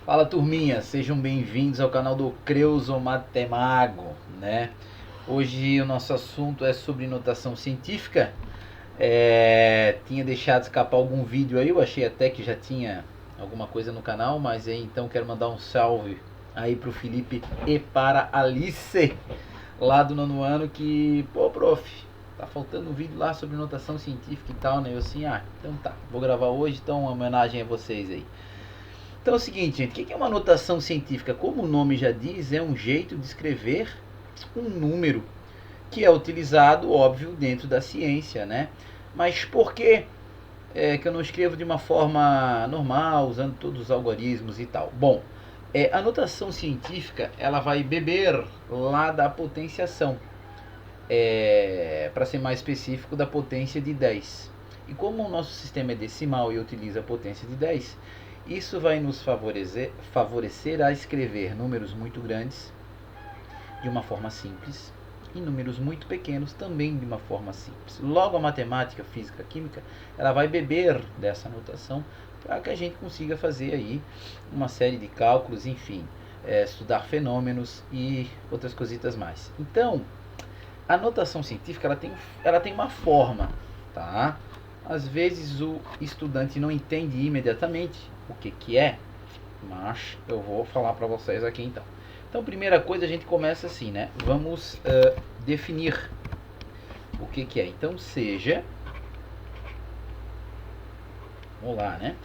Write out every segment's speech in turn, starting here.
Fala turminha, sejam bem-vindos ao canal do Creuso Matemago, né? Hoje o nosso assunto é sobre notação científica. Tinha deixado escapar algum vídeo aí, eu achei até que já tinha alguma coisa no canal, mas aí então quero mandar um salve aí pro Felipe e para a Alice, lá do nono ano, que, pô, prof, tá faltando um vídeo lá sobre notação científica e tal, né? Eu assim, então tá, vou gravar hoje, então uma homenagem a vocês aí. Então é o seguinte, gente, o que é uma notação científica? Como o nome já diz, é um jeito de escrever um número que é utilizado, óbvio, dentro da ciência, né? Mas por que que eu não escrevo de uma forma normal, usando todos os algoritmos e tal? Bom, a notação científica ela vai beber lá da potenciação, para ser mais específico, da potência de 10. E como o nosso sistema é decimal e utiliza a potência de 10, isso vai nos favorecer a escrever números muito grandes de uma forma simples e números muito pequenos também de uma forma simples. Logo, a matemática, física, química, ela vai beber dessa notação para que a gente consiga fazer aí uma série de cálculos, enfim, estudar fenômenos e outras cositas mais. Então, a notação científica ela tem uma forma, tá? Às vezes o estudante não entende imediatamente o que é, mas eu vou falar para vocês aqui então. Então, primeira coisa, a gente começa assim, né? Vamos definir o que é. Então, vamos lá, né?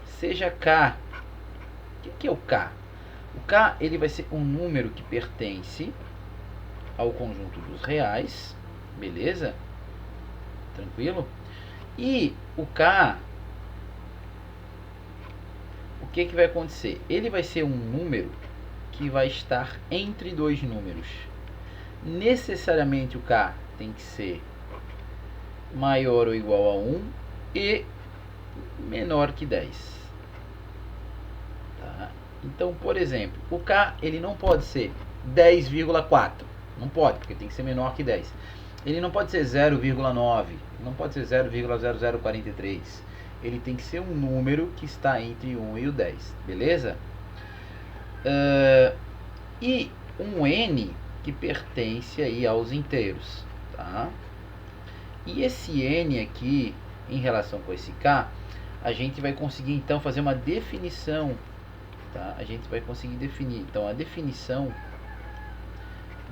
Seja K. O que é o K? O K ele vai ser um número que pertence ao conjunto dos reais, beleza? Tranquilo? E o K, o que vai acontecer? Ele vai ser um número que vai estar entre dois números. Necessariamente o K tem que ser maior ou igual a 1 e menor que 10. Tá? Então, por exemplo, o K ele não pode ser 10,4. Não pode, porque tem que ser menor que 10. Ele não pode ser 0,9. Não pode ser 0,0043. Ele tem que ser um número que está entre 1 e o 10. Beleza? E um N que pertence aí aos inteiros. Tá? E esse N aqui, em relação com esse K, a gente vai conseguir então fazer uma definição. Tá? A gente vai conseguir definir. Então, a definição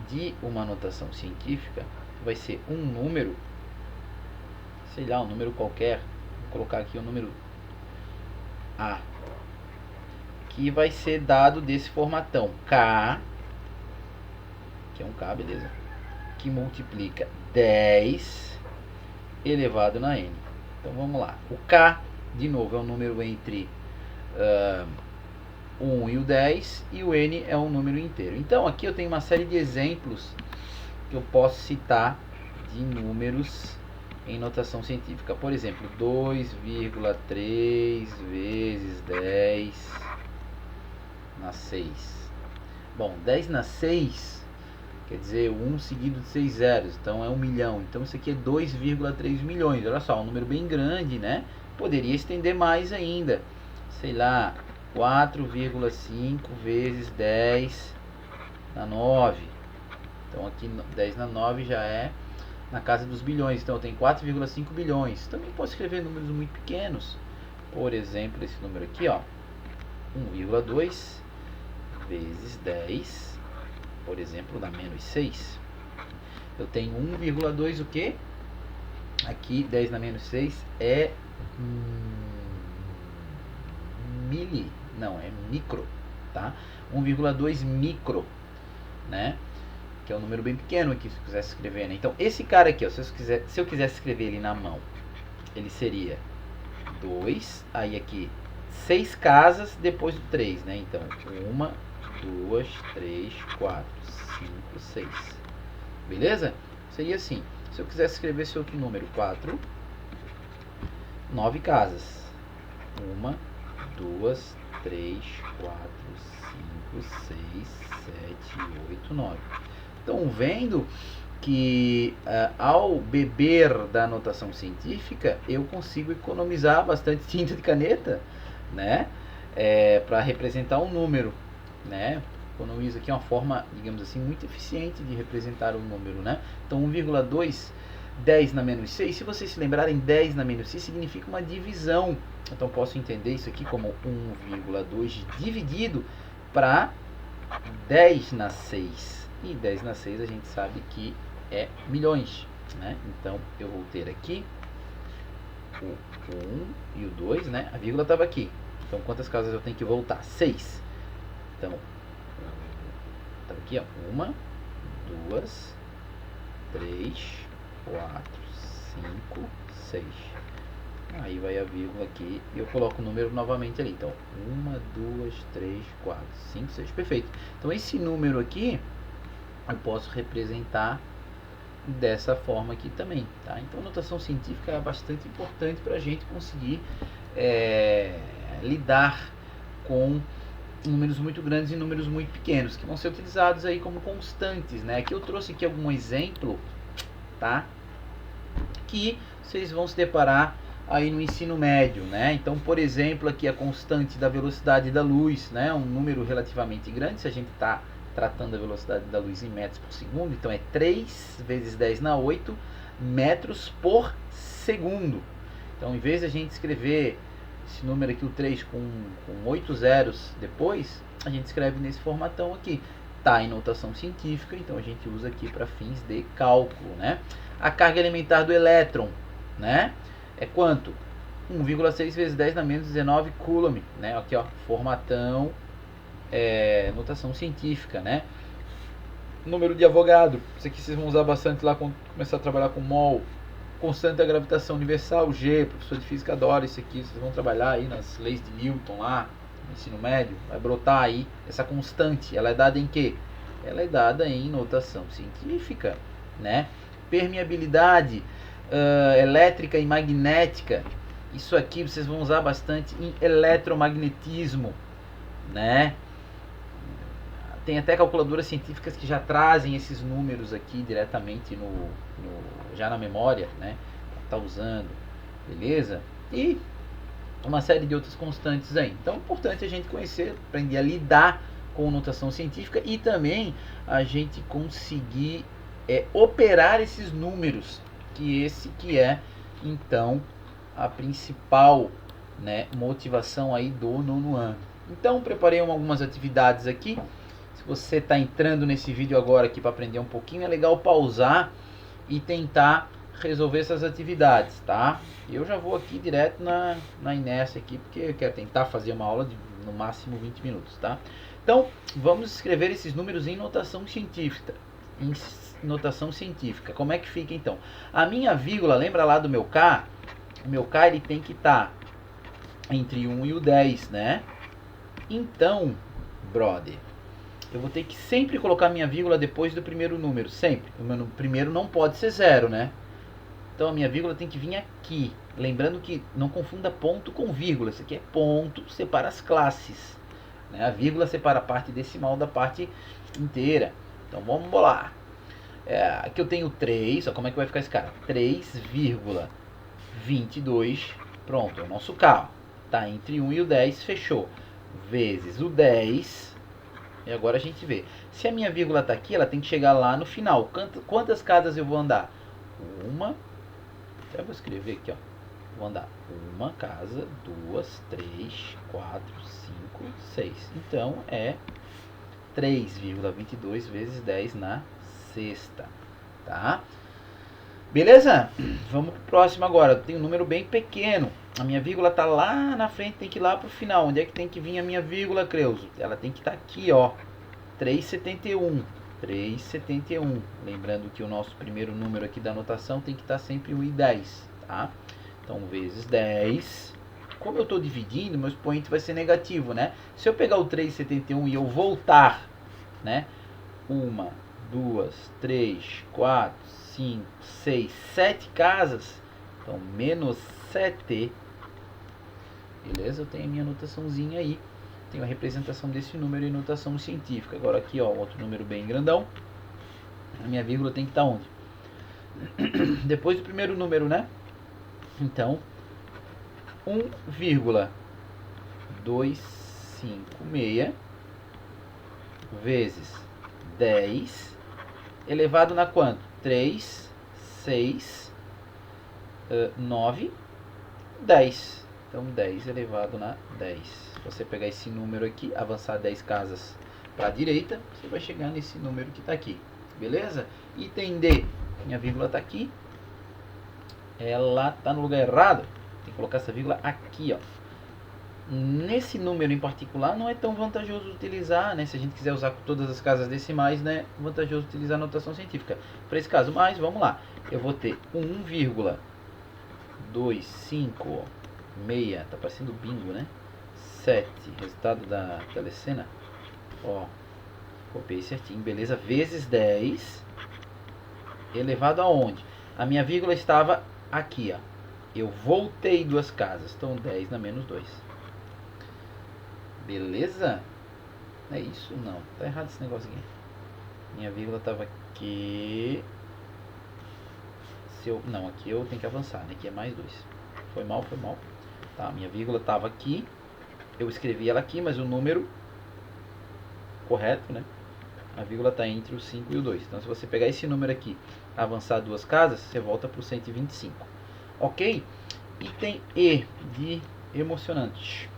de uma notação científica vai ser um número, sei lá, um número qualquer. Vou colocar aqui o número A, que vai ser dado desse formatão. K, que é um K, beleza? Que multiplica 10 elevado na N. Então vamos lá. O K, de novo, é um número entre 1 e o 10, e o N é um número inteiro. Então aqui eu tenho uma série de exemplos que eu posso citar de números em notação científica. Por exemplo, 2,3 vezes 10 na 6. Bom, 10 na 6 quer dizer 1 seguido de 6 zeros, então é 1 milhão. Então isso aqui é 2,3 milhões. Olha só, um número bem grande, né? Poderia estender mais ainda. Sei lá, 4,5 vezes 10 na 9. Então aqui 10 na 9 já é na casa dos bilhões. Então eu tenho 4,5 bilhões. Também posso escrever números muito pequenos. Por exemplo, esse número aqui, ó, 1,2 vezes 10, por exemplo, dá menos 6. Eu tenho 1,2 o que? Aqui 10 na menos 6 é micro, tá? 1,2 micro, né? Que é um número bem pequeno aqui, se eu quisesse escrever, né? Então, esse cara aqui, ó, se eu quisesse escrever ele na mão, ele seria 2, aí aqui 6 casas depois do 3, né? Então, 1, 2, 3, 4, 5, 6. Beleza? Seria assim. Se eu quisesse escrever esse outro número, 4, 9 casas. 1, 2, 3, 4, 5, 6, 7, 8, 9. Estão vendo que ao beber da notação científica eu consigo economizar bastante tinta de caneta, né? para representar um número, né? Economiza aqui uma forma, digamos assim, muito eficiente de representar o número, né? Então 1,2, 10 na menos 6, se vocês se lembrarem, 10 na menos 6 significa uma divisão. Então posso entender isso aqui como 1,2 dividido para 10 na 6. E 10 na 6 a gente sabe que é milhões, né? Então eu vou ter aqui o 1 e o 2, né? A vírgula estava aqui. Então quantas casas eu tenho que voltar? 6. Então, estava aqui, ó. 1, 2, 3, 4, 5, 6. Aí vai a vírgula aqui e eu coloco o número novamente ali. Então, 1, 2, 3, 4, 5, 6. Perfeito. Então, esse número aqui eu posso representar dessa forma aqui também, tá? Então, a notação científica é bastante importante para a gente conseguir lidar com números muito grandes e números muito pequenos, que vão ser utilizados aí como constantes, né? Aqui eu trouxe aqui algum exemplo, tá? Que vocês vão se deparar aí no ensino médio, né? Então, por exemplo, aqui a constante da velocidade da luz, né? Um número relativamente grande, se a gente está tratando a velocidade da luz em metros por segundo, então é 3 vezes 10 na 8 metros por segundo. Então, em vez de a gente escrever esse número aqui, o 3, com 8 zeros depois, a gente escreve nesse formatão aqui. Está em notação científica, então a gente usa aqui para fins de cálculo, né? A carga elementar do elétron, né? É quanto? 1,6 vezes 10 na menos 19 coulomb, né? Aqui, ó, formatão, notação científica, né? Número de Avogadro, isso aqui vocês vão usar bastante lá quando começar a trabalhar com mol. Constante da gravitação universal, G, professor de física adora isso aqui, vocês vão trabalhar aí nas leis de Newton lá, no ensino médio, vai brotar aí essa constante. Ela é dada em quê? Ela é dada em notação científica, né? Permeabilidade elétrica e magnética, isso aqui vocês vão usar bastante em eletromagnetismo, né? Tem até calculadoras científicas que já trazem esses números aqui diretamente já na memória, né? Tá usando, beleza? E uma série de outras constantes aí. Então é importante a gente conhecer, aprender a lidar com notação científica e também a gente conseguir operar esses números, que esse que é então a principal, né, motivação aí do nono ano. Então preparei algumas atividades aqui. Se você está entrando nesse vídeo agora aqui para aprender um pouquinho, é legal pausar e tentar resolver essas atividades, tá? Eu já vou aqui direto na inércia aqui, porque eu quero tentar fazer uma aula de no máximo 20 minutos, tá? Então, vamos escrever esses números em notação científica. Como é que fica então? A minha vírgula, lembra lá do meu K? O meu K ele tem que estar entre 1 e o 10, né? Então, brother, eu vou ter que sempre colocar minha vírgula depois do primeiro número, sempre. O meu primeiro não pode ser 0, né? Então a minha vírgula tem que vir aqui. Lembrando que não confunda ponto com vírgula. Isso aqui é ponto, separa as classes, né? A vírgula separa a parte decimal da parte inteira. Então vamos bolar. Aqui eu tenho 3, ó, como é que vai ficar esse cara? 3,22, pronto, é o nosso K. Tá entre 1 e o 10, fechou. Vezes o 10... E agora a gente vê. Se a minha vírgula está aqui, ela tem que chegar lá no final. Quantas casas eu vou andar? Uma. Até vou escrever aqui, ó. Vou andar uma casa, 2, 3, 4, 5, 6. Então é 3,22 vezes 10 na sexta. Tá? Beleza? Vamos pro próximo agora. Tem um número bem pequeno. A minha vírgula está lá na frente, tem que ir lá pro final. Onde é que tem que vir a minha vírgula, Creuso? Ela tem que estar aqui, ó. 3,71. 3,71. Lembrando que o nosso primeiro número aqui da anotação tem que estar sempre 1 e 10, tá? Então, vezes 10. Como eu estou dividindo, meu expoente vai ser negativo, né? Se eu pegar o 3,71 e eu voltar, né? 1, 2, 3, 4, 5, 6, 7 casas. Então, menos 7. Beleza? Eu tenho a minha notaçãozinha aí. Tenho a representação desse número em notação científica. Agora aqui, ó, outro número bem grandão. A minha vírgula tem que estar onde? Depois do primeiro número, né? Então, 256 vezes 10 elevado na quanto? 3, 6, 9, 10. Então 10 elevado na 10. Se você pegar esse número aqui, avançar 10 casas para a direita, você vai chegar nesse número que está aqui. Beleza? Item D. Minha vírgula está aqui. Ela está no lugar errado. Tem que colocar essa vírgula aqui, ó. Nesse número em particular não é tão vantajoso utilizar, né? Se a gente quiser usar todas as casas decimais, né? Vantajoso utilizar a notação científica para esse caso. Mas vamos lá, eu vou ter 1,256, tá parecendo bingo, né? 7, resultado da telecena. Ó, copiei certinho, beleza? Vezes 10 elevado aonde? A minha vírgula estava aqui, ó. Eu voltei duas casas, então 10 na menos 2. Beleza? É isso? Não. Tá errado esse negócio aqui. Minha vírgula estava aqui. Não, aqui eu tenho que avançar, né? Aqui é mais 2. Foi mal, foi mal. Tá, minha vírgula estava aqui. Eu escrevi ela aqui, mas o número correto, né? A vírgula está entre o 5 e o 2. Então, se você pegar esse número aqui, avançar duas casas, você volta para o 125. Ok? Item E de emocionante.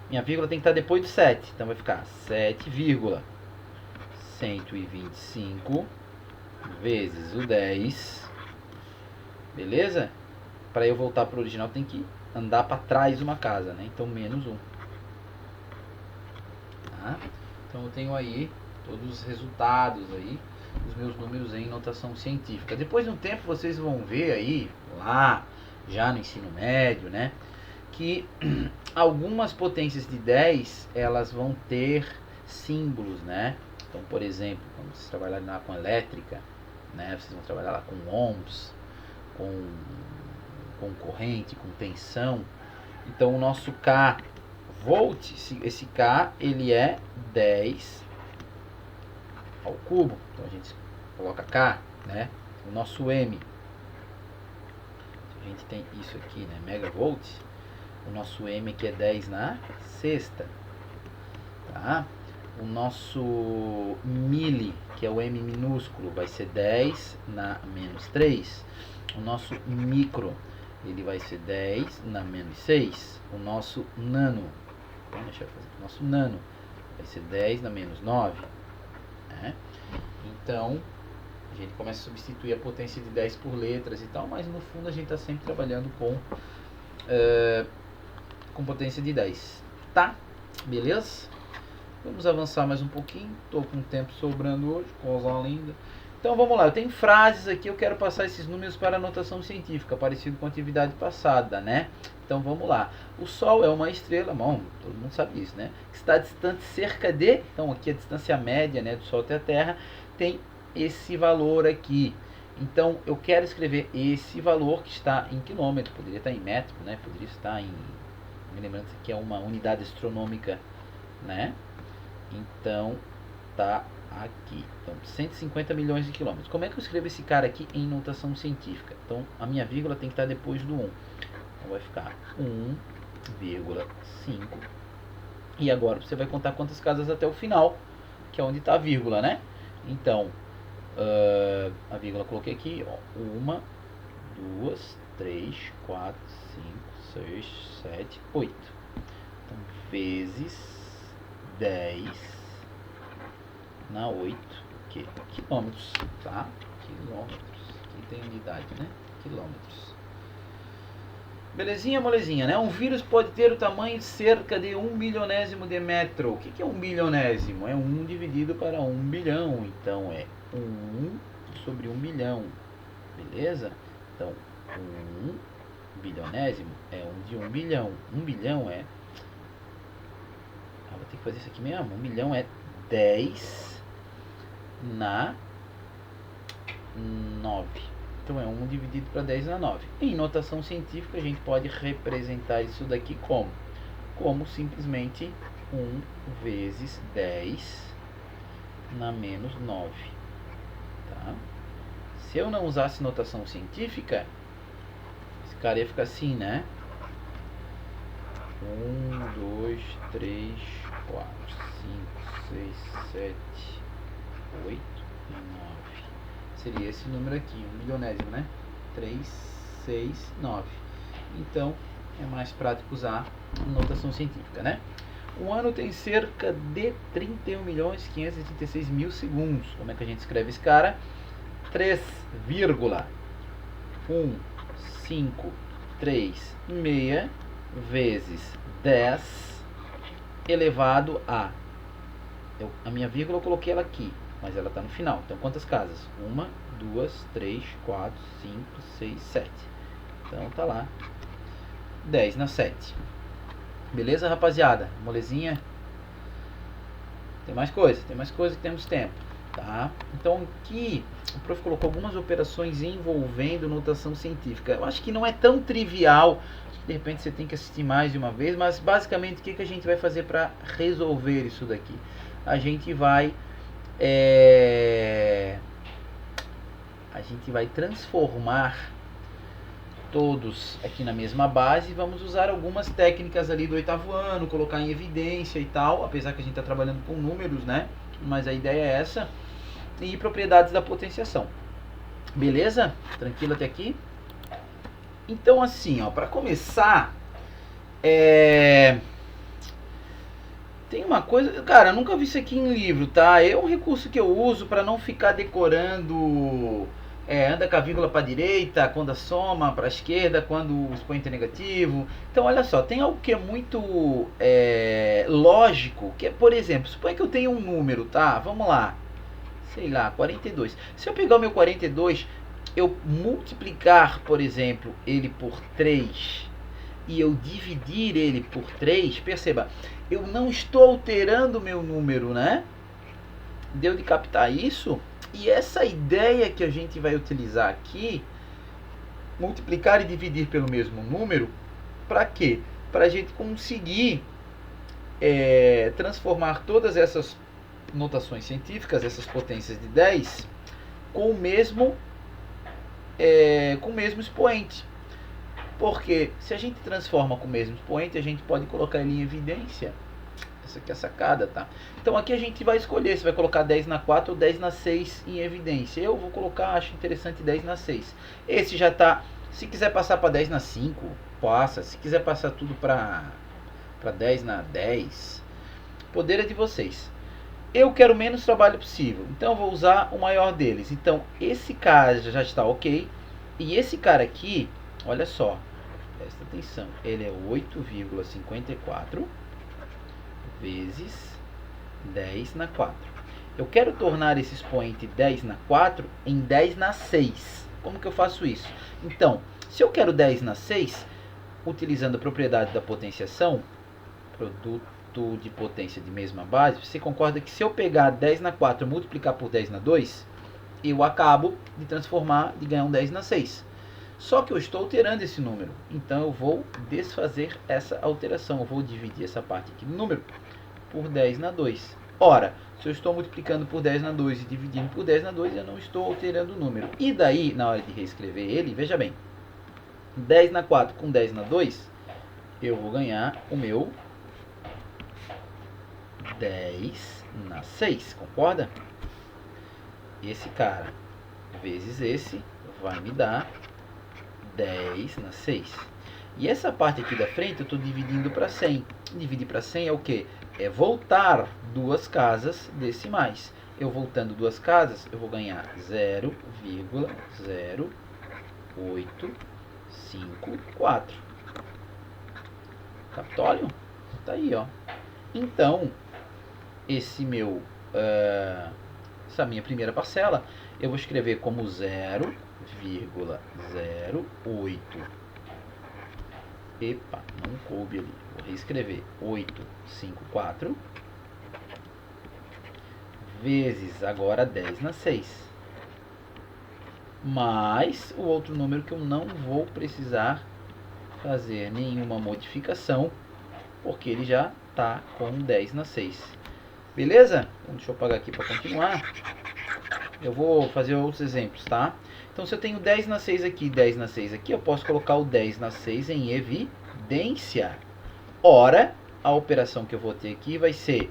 Minha vírgula tem que estar depois do 7. Então vai ficar 7,125 vezes o 10. Beleza? Para eu voltar para o original tem que andar para trás uma casa, né? Então menos 1. Tá? Então eu tenho aí todos os resultados aí dos meus números em notação científica. Depois de um tempo vocês vão ver aí, lá, já no ensino médio, né? Que algumas potências de 10, elas vão ter símbolos, né? Então, por exemplo, quando vocês trabalharem lá com elétrica, né? Vocês vão trabalhar lá com ohms, com corrente, com tensão. Então, o nosso K volt, esse K, ele é 10 ao cubo. Então, a gente coloca K, né? O nosso M, a gente tem isso aqui, né? Megavolt. O nosso M aqui é 10 na sexta, tá? O nosso mili, que é o M minúsculo, vai ser 10 na menos 3. O nosso micro, ele vai ser 10 na menos 6. O nosso nano, então, deixa eu fazer. O nosso nano vai ser 10 na menos 9. Né? Então, a gente começa a substituir a potência de 10 por letras e tal, mas no fundo a gente está sempre trabalhando com potência de 10, tá? Beleza? Vamos avançar mais um pouquinho. Tô com tempo sobrando hoje, coisa linda. Então vamos lá, eu tenho frases aqui, eu quero passar esses números para a notação científica, parecido com a atividade passada, né? Então vamos lá. O Sol é uma estrela, bom, todo mundo sabe isso, né? Está distante cerca de, então aqui a distância média, né, do Sol até a Terra, tem esse valor aqui. Então eu quero escrever esse valor que está em quilômetro, poderia estar em metro, né? Poderia estar em, me lembrando que é uma unidade astronômica, né? Então tá aqui. Então 150 milhões de quilômetros. Como é que eu escrevo esse cara aqui em notação científica? Então a minha vírgula tem que estar depois do 1. Então vai ficar 1,5. E agora você vai contar quantas casas até o final, que é onde está a vírgula, né? Então a vírgula eu coloquei aqui, ó, 1, 2, 3, 4, 5, 6, 7, 8. Então, vezes 10 na 8, que quilômetros, tá? Quilômetros, aqui tem unidade, né? Quilômetros. Belezinha, molezinha, né? Um vírus pode ter o tamanho de cerca de 1 bilionésimo de metro. O que é 1 bilionésimo? É 1 dividido para 1 bilhão. Então é 1 sobre 1 bilhão. Beleza? Então 1 bilionésimo é 1 de 1 bilhão. 1 bilhão é... vou ter que fazer isso aqui mesmo. 1 bilhão é 10 na 9. Então é 1 dividido para 10 na 9. Em notação científica a gente pode representar isso daqui como? Como simplesmente 1 vezes 10 na menos 9. Tá? Se eu não usasse notação científica, esse cara ia ficar assim, né? 1, 2, 3, 4, 5, 6, 7, 8 e 9. Seria esse número aqui, 1 milionésimo, né? 3, 6, 9. Então, é mais prático usar notação científica, né? Um ano tem cerca de 31.536.000 segundos. Como é que a gente escreve esse cara? 3,153 vezes 10 elevado a... a minha vírgula eu coloquei ela aqui, mas ela está no final. Então, quantas casas? 1, 2, 3, 4, 5, 6, 7. Então, tá lá. 10 na 7. Beleza, rapaziada? Molezinha? Tem mais coisa que temos tempo, tá? Então aqui o prof colocou algumas operações envolvendo notação científica. Eu acho que não é tão trivial, de repente você tem que assistir mais de uma vez, mas basicamente o que a gente vai fazer para resolver isso daqui? A gente vai transformar todos aqui na mesma base. Vamos usar algumas técnicas ali do 8º ano, colocar em evidência e tal, apesar que a gente está trabalhando com números, né? Mas a ideia é essa. E propriedades da potenciação. Beleza? Tranquilo até aqui? Então assim, ó, para começar, tem uma coisa, cara, eu nunca vi isso aqui em livro, tá? É um recurso que eu uso para não ficar decorando... anda com a vírgula para a direita, quando a soma para a esquerda, quando o expoente é negativo. Então, olha só, tem algo que é muito lógico, que é, por exemplo, suponha que eu tenho um número, tá? Vamos lá, sei lá, 42. Se eu pegar o meu 42, eu multiplicar, por exemplo, ele por 3 e eu dividir ele por 3, perceba, eu não estou alterando o meu número, né? Deu de captar isso? E essa ideia que a gente vai utilizar aqui, multiplicar e dividir pelo mesmo número, para quê? Para a gente conseguir transformar todas essas notações científicas, essas potências de 10, com o mesmo expoente. Porque se a gente transforma com o mesmo expoente, a gente pode colocar ele em evidência. Essa aqui é a sacada, tá? Então aqui a gente vai escolher se vai colocar 10 na 4 ou 10 na 6 em evidência. Eu vou colocar, acho interessante 10 na 6. Esse já tá, se quiser passar para 10 na 5, passa. Se quiser passar tudo para 10 na 10, poder é de vocês. Eu quero o menos trabalho possível, então eu vou usar o maior deles. Então esse cara já está ok. E esse cara aqui, olha só, presta atenção, ele é 8,54 vezes 10 na 4. Eu quero tornar esse expoente 10 na 4 em 10 na 6. Como que eu faço isso? Então, se eu quero 10 na 6, utilizando a propriedade da potenciação, produto de potência de mesma base, você concorda que se eu pegar 10 na 4 e multiplicar por 10 na 2, eu acabo de transformar, de ganhar um 10 na 6. Só que eu estou alterando esse número, então eu vou desfazer essa alteração. Eu vou dividir essa parte aqui do número por 10 na 2. Ora, se eu estou multiplicando por 10 na 2 e dividindo por 10 na 2, eu não estou alterando o número. E daí, na hora de reescrever ele, veja bem, 10 na 4 com 10 na 2, eu vou ganhar o meu 10 na 6, concorda? Esse cara vezes esse vai me dar 10 na 6. E essa parte aqui da frente eu estou dividindo para 100. Dividir para 100 é o que? É voltar duas casas decimais. Eu voltando duas casas, eu vou ganhar 0,0854. Capitólio? Tá aí, ó. Então, essa minha primeira parcela, eu vou escrever como 0,08. Epa, não coube ali. Vou reescrever 854 vezes agora 10 na 6. Mais o outro número que eu não vou precisar fazer nenhuma modificação, porque ele já está com 10 na 6. Beleza? Então, deixa eu apagar aqui para continuar. Eu vou fazer outros exemplos, tá? Então, se eu tenho 10 na 6 aqui, 10 na 6 aqui, eu posso colocar o 10 na 6 em evidência. Ora, a operação que eu vou ter aqui vai ser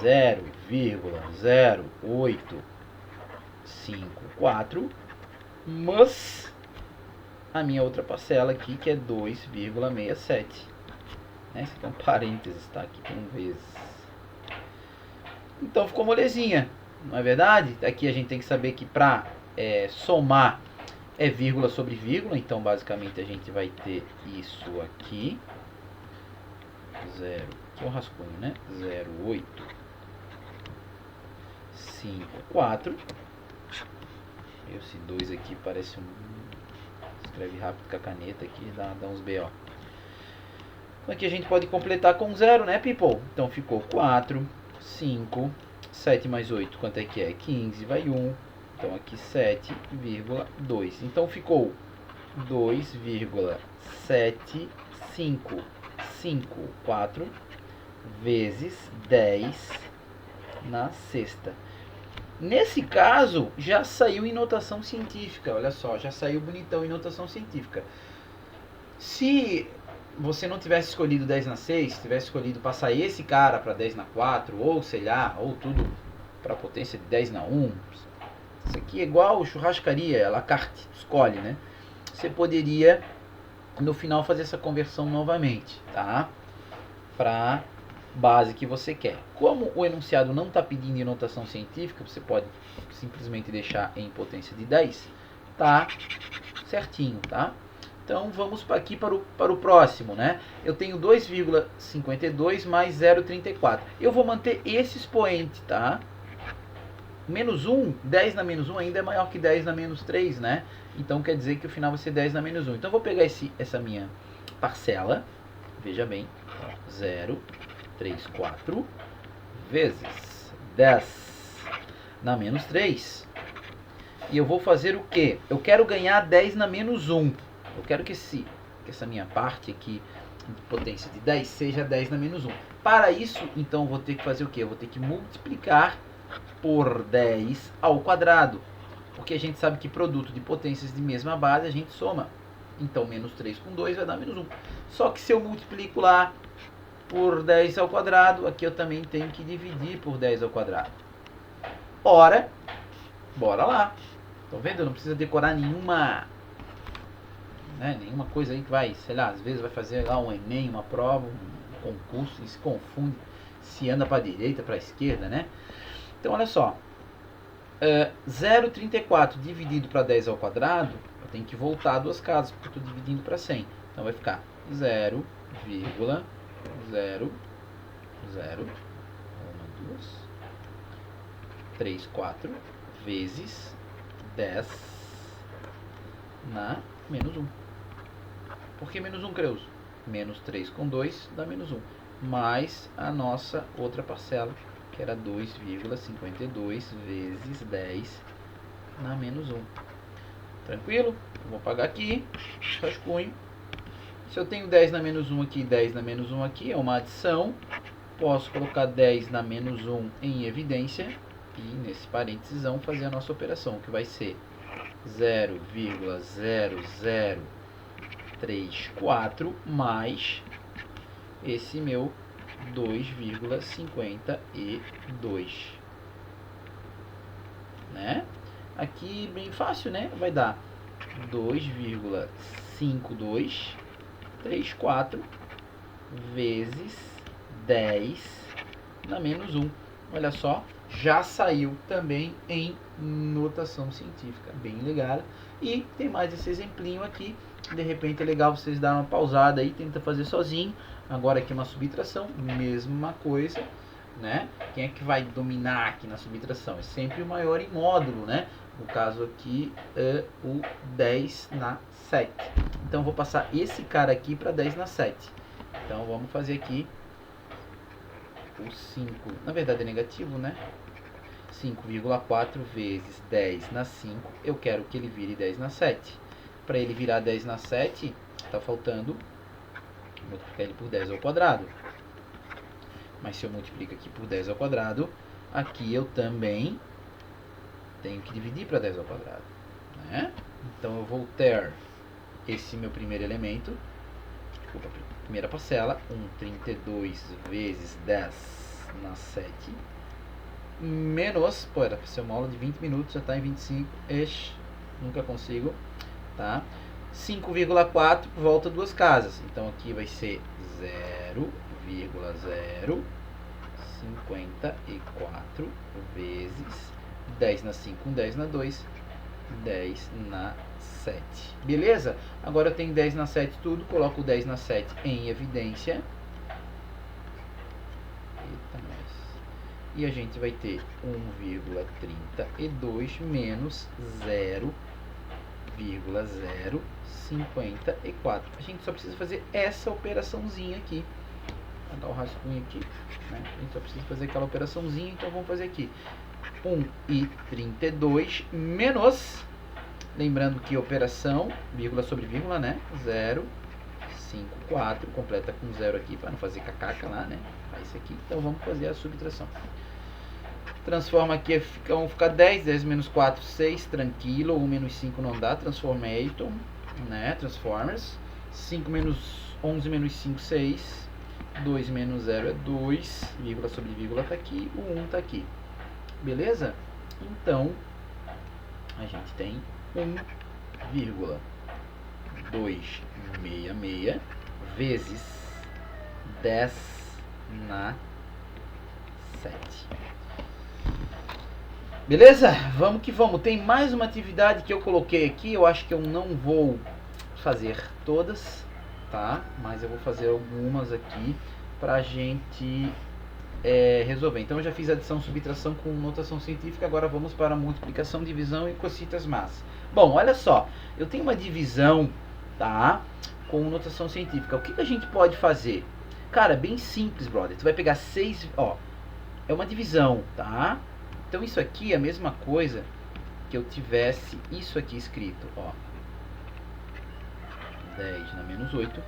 0,0854, mas a minha outra parcela aqui, que é 2,67. Esse aqui é um parênteses, tá? Aqui tem um vezes. Então ficou molezinha, não é verdade? Aqui a gente tem que saber que para somar é vírgula sobre vírgula, então basicamente a gente vai ter isso aqui. 0, aqui é um rascunho, né? 0,854. Esse 2 aqui parece um... Escreve rápido com a caneta aqui, dá uns BO. Então aqui a gente pode completar com 0, né, people? Então ficou 4, 5, 7 mais 8, quanto é que é? 15, vai 1. Então aqui 7,2. Então ficou 2,7554 vezes 10 na sexta. Nesse caso, já saiu em notação científica. Olha só, já saiu bonitão em notação científica. Se você não tivesse escolhido 10 na 6, tivesse escolhido passar esse cara para 10 na 4, ou sei lá, ou tudo para potência de 10 na 1, isso aqui é igual churrascaria, à la carte, escolhe, né? Você poderia, no final, fazer essa conversão novamente, tá? Para base que você quer. Como o enunciado não está pedindo em notação científica, você pode simplesmente deixar em potência de 10, tá certinho, tá? Então vamos aqui para o próximo, né? Eu tenho 2,52 mais 0,34. Eu vou manter esse expoente, tá? Menos 1, 10 na menos 1 ainda é maior que 10 na menos 3, né? Então quer dizer que o final vai ser 10 na menos 1. Então eu vou pegar essa minha parcela, veja bem, 0,34 vezes 10 na menos 3. E eu vou fazer o quê? Eu quero ganhar 10 na menos 1. Eu quero que essa minha parte aqui de potência de 10 seja 10 na menos 1. Para isso, então, eu vou ter que fazer o quê? Eu vou ter que multiplicar por 10 ao quadrado. Porque a gente sabe que produto de potências de mesma base a gente soma. Então, menos 3 com 2 vai dar menos 1. Só que se eu multiplico lá por 10 ao quadrado, aqui eu também tenho que dividir por 10 ao quadrado. Ora, bora lá. Estão vendo? Não precisa decorar nenhuma coisa aí que vai, sei lá, às vezes vai fazer lá um Enem, uma prova, um concurso, e se confunde, se anda para a direita, para a esquerda, né? Então, olha só, 0,34 dividido para 10 ao quadrado, eu tenho que voltar duas casas, porque eu estou dividindo para 100. Então, vai ficar 0,0, 0, 1, 2, 3, 4, vezes 10 na menos 1. Por que menos 1, Creuso? Menos 3 com 2 dá menos 1. Mais a nossa outra parcela, que era 2,52 vezes 10 na menos 1. Tranquilo? Eu vou apagar aqui, rascunho. Se eu tenho 10 na menos 1 aqui e 10 na menos 1 aqui, é uma adição. Posso colocar 10 na menos 1 em evidência. E nesse parênteses fazer a nossa operação, que vai ser 0,0034 mais esse meu 2,52, né? Aqui bem fácil, né? Vai dar 2,5234 vezes 10 na menos 1. Olha só, já saiu também em notação científica, bem legal. E tem mais esse exemplinho aqui, de repente é legal vocês darem uma pausada aí, tenta fazer sozinho. Agora aqui uma subtração, mesma coisa, né? Quem é que vai dominar aqui na subtração? É sempre o maior em módulo, né? No caso aqui é o 10 na 7. Então eu vou passar esse cara aqui para 10 na 7. Então vamos fazer aqui o 5, na verdade é negativo, né? 5,4 vezes 10 na 5, eu quero que ele vire 10 na 7. Para ele virar 10 na 7, está faltando multiplicar ele por 10 ao quadrado. Mas se eu multiplico aqui por 10 ao quadrado, aqui eu também tenho que dividir para 10 ao quadrado, né? Então eu vou ter esse meu primeiro elemento, desculpa, primeira parcela, 1,32 vezes 10 na 7, menos, pô, era para ser uma aula de 20 minutos, já está em 25, nunca consigo, tá? 5,4 volta duas casas, então aqui vai ser 0,054 vezes 10 na 5, 10 na 2, 10 na 7. Beleza? Agora eu tenho 10 na 7 tudo, coloco o 10 na 7 em evidência. Eita, e a gente vai ter 1,32 menos 0,054. A gente só precisa fazer essa operaçãozinha aqui. Vou dar o rascunho aqui, né? A gente só precisa fazer aquela operaçãozinha, então vamos fazer aqui. 1,32 menos, lembrando que operação, vírgula sobre vírgula, né? 0,54, completa com 0 aqui, para não fazer cacaca lá, né? Faz aqui, então vamos fazer a subtração. Transforma aqui, fica 10, 10 menos 4, 6, tranquilo, 1 menos 5 não dá, transformator, né? Transformers, 5 menos 11 menos 5, 6, 2 menos 0 é 2, vírgula sobre vírgula está aqui, o 1 está aqui. Beleza? Então, a gente tem 1,266 vezes 10 na 7. Beleza? Vamos que vamos. Tem mais uma atividade que eu coloquei aqui. Eu acho que eu não vou fazer todas, tá? Mas eu vou fazer algumas aqui pra gente resolver. Então eu já fiz adição, subtração com notação científica, agora vamos para multiplicação, divisão e cositas más. Bom, olha só, eu tenho uma divisão, tá, com notação científica. O que a gente pode fazer? Cara, bem simples, brother. Tu vai pegar 6, ó, é uma divisão, tá? Então isso aqui é a mesma coisa que eu tivesse isso aqui escrito, ó. 10 na menos 8. A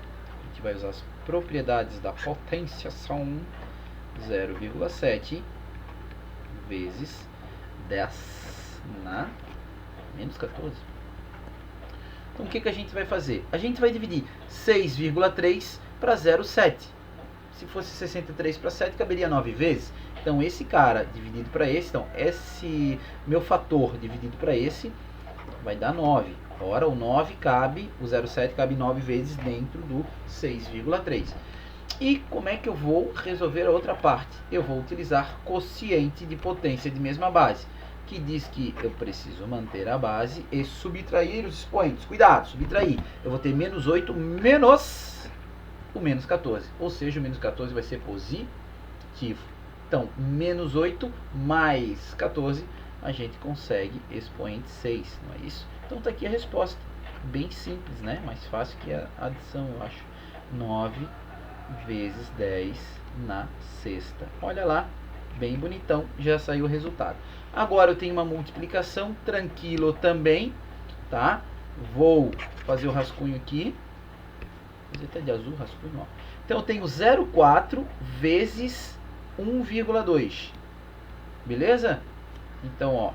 gente vai usar as propriedades da potenciação. 0,7 vezes 10 na menos 14. Então o que a gente vai fazer? A gente vai dividir 6,3 para 0,7. Se fosse 63 para 7, caberia 9 vezes. Então esse cara dividido para esse, então esse meu fator dividido para esse vai dar 9. Ora, o 9 cabe, o 0,7 cabe 9 vezes dentro do 6,3. E como é que eu vou resolver a outra parte? Eu vou utilizar quociente de potência de mesma base, que diz que eu preciso manter a base e subtrair os expoentes. Cuidado, subtrair. Eu vou ter menos 8 menos o menos 14. Ou seja, o menos 14 vai ser positivo. Então, menos 8 mais 14, a gente consegue expoente 6, não é isso? Então está aqui a resposta. Bem simples, né? Mais fácil que a adição, eu acho. 9 vezes 10 na sexta. Olha lá, bem bonitão, já saiu o resultado. Agora eu tenho uma multiplicação, tranquilo também, tá? Vou fazer o rascunho aqui. Vou fazer até de azul o rascunho, ó. Então eu tenho 0,4 vezes 1,2. Beleza? Então, ó,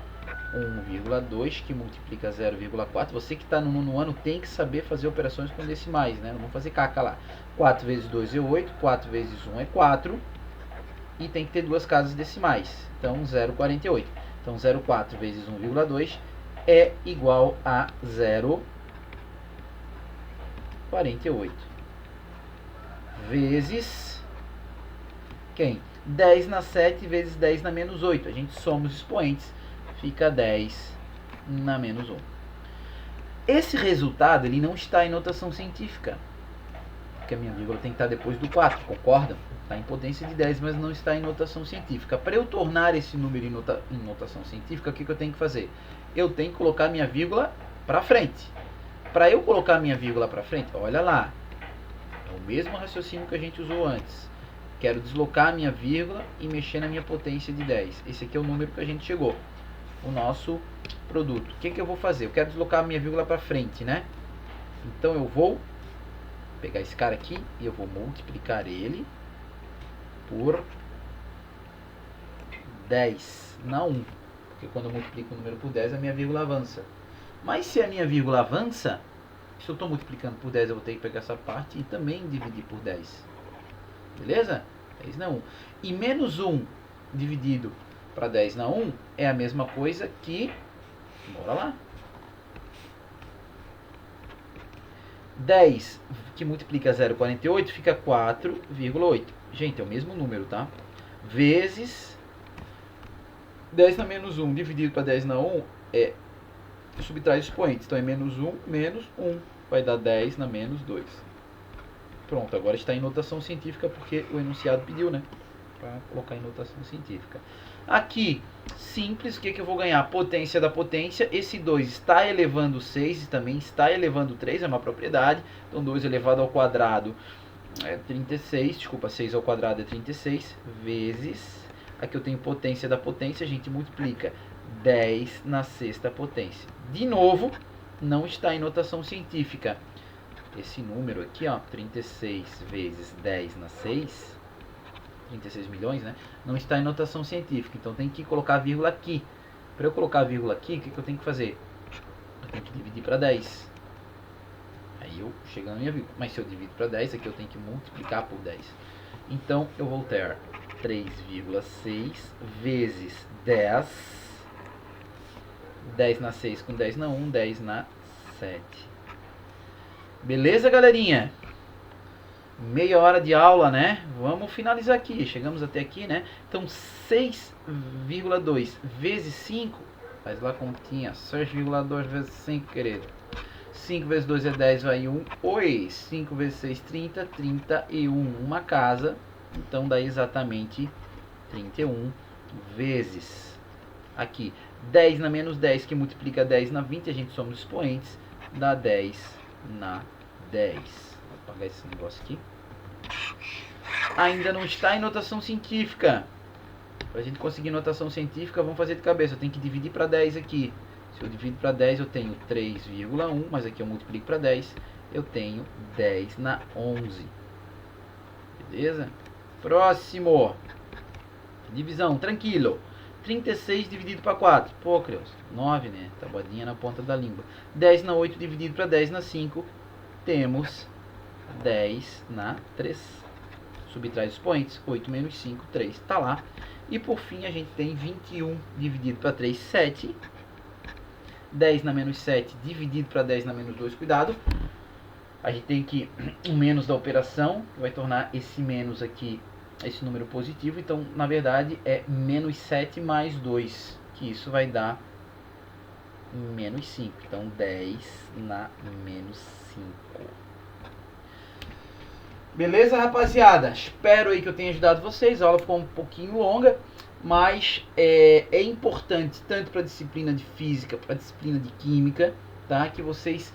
1,2 que multiplica 0,4. Você que está no nono ano tem que saber fazer operações com decimais, né? Não vamos fazer caca lá. 4 vezes 2 é 8, 4 vezes 1 é 4. E tem que ter duas casas decimais. Então, 0,48. Então, 0,4 vezes 1,2 é igual a 0,48. Vezes quem? 10 na 7 vezes 10 na menos 8. A gente soma os expoentes. Fica 10 na menos 1. Esse resultado ele não está em notação científica. Porque a minha vírgula tem que estar depois do 4, concordam? Está em potência de 10, mas não está em notação científica. Para eu tornar esse número em notação científica, o que eu tenho que fazer? Eu tenho que colocar minha vírgula para frente. Para eu colocar minha vírgula para frente, olha lá. É o mesmo raciocínio que a gente usou antes. Quero deslocar a minha vírgula e mexer na minha potência de 10. Esse aqui é o número que a gente chegou. O nosso produto. O que eu vou fazer? Eu quero deslocar a minha vírgula para frente, né? Então eu vou pegar esse cara aqui e eu vou multiplicar ele por 10 na 1. Porque quando eu multiplico o número por 10, a minha vírgula avança. Mas se a minha vírgula avança, Se eu estou multiplicando por 10, eu vou ter que pegar essa parte e também dividir por 10. Beleza? 10 na 1. E menos 1 dividido para 10 na 1 é a mesma coisa que... Bora lá. 10 que multiplica 0,48 fica 4,8. Gente, é o mesmo número, tá? Vezes 10 na menos 1 dividido para 10 na 1 é subtrai os expoentes. Então é menos 1 menos 1. Vai dar 10 na menos 2. Pronto, agora está em notação científica porque o enunciado pediu, né? Para colocar em notação científica. Aqui, simples, o que eu vou ganhar? Potência da potência. Esse 2 está elevando 6 e também está elevando 3, é uma propriedade. Então 2 elevado ao quadrado é 36, desculpa, 6 ao quadrado é 36, vezes, aqui eu tenho potência da potência, a gente multiplica 10 na sexta potência. De novo, não está em notação científica. Esse número aqui, ó, 36 vezes 10 na 6, 36 milhões, né? Não está em notação científica, então tem que colocar a vírgula aqui. Para eu colocar a vírgula aqui, o que eu tenho que fazer? Eu tenho que dividir para 10. Aí eu chego na minha vírgula. Mas se eu divido para 10, aqui eu tenho que multiplicar por 10. Então eu vou ter 3,6 vezes 10. 10 na 6 com 10 na 1, 10 na 7. Beleza, galerinha? Meia hora de aula, né? Vamos finalizar aqui. Chegamos até aqui, né? Então 6,2 vezes 5. Faz lá a continha. 6,2 vezes 5, querido. 5 vezes 2 é 10, vai 1. Oi, 5 vezes 6, 30. 31, uma casa. Então dá exatamente 31 vezes. Aqui, 10 na menos 10, que multiplica 10 na 20. A gente soma os expoentes. Dá 10 na 10. Vou apagar esse negócio aqui. Ainda não está em notação científica. Para a gente conseguir notação científica, vamos fazer de cabeça. Eu tenho que dividir para 10 aqui. Se eu divido para 10, eu tenho 3,1, mas aqui eu multiplico para 10, eu tenho 10 na 11. Beleza? Próximo. Divisão, tranquilo. 36 dividido para 4. Pô, Creus, 9, né? Tabuadinha na ponta da língua. 10 na 8 dividido para 10 na 5. Temos 10 na 3. Subtrai os expoentes. 8 menos 5, 3. Tá lá. E por fim a gente tem 21 dividido para 3, 7. 10 na menos 7 dividido para 10 na menos 2, cuidado. A gente tem que o menos da operação, que vai tornar esse menos aqui, esse número positivo. Então, na verdade, é menos 7 mais 2, que isso vai dar menos 5. Então, 10 na menos 5. Beleza, rapaziada? Espero aí que eu tenha ajudado vocês. A aula ficou um pouquinho longa, mas é importante tanto para a disciplina de física, para a disciplina de química, tá? Que vocês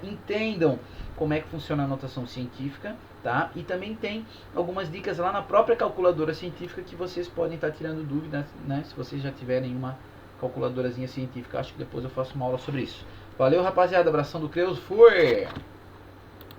entendam como é que funciona a notação científica, tá? E também tem algumas dicas lá na própria calculadora científica que vocês podem estar tirando dúvidas, né? Se vocês já tiverem uma calculadorazinha científica, acho que depois eu faço uma aula sobre isso. Valeu, rapaziada, abração do Creus, fui!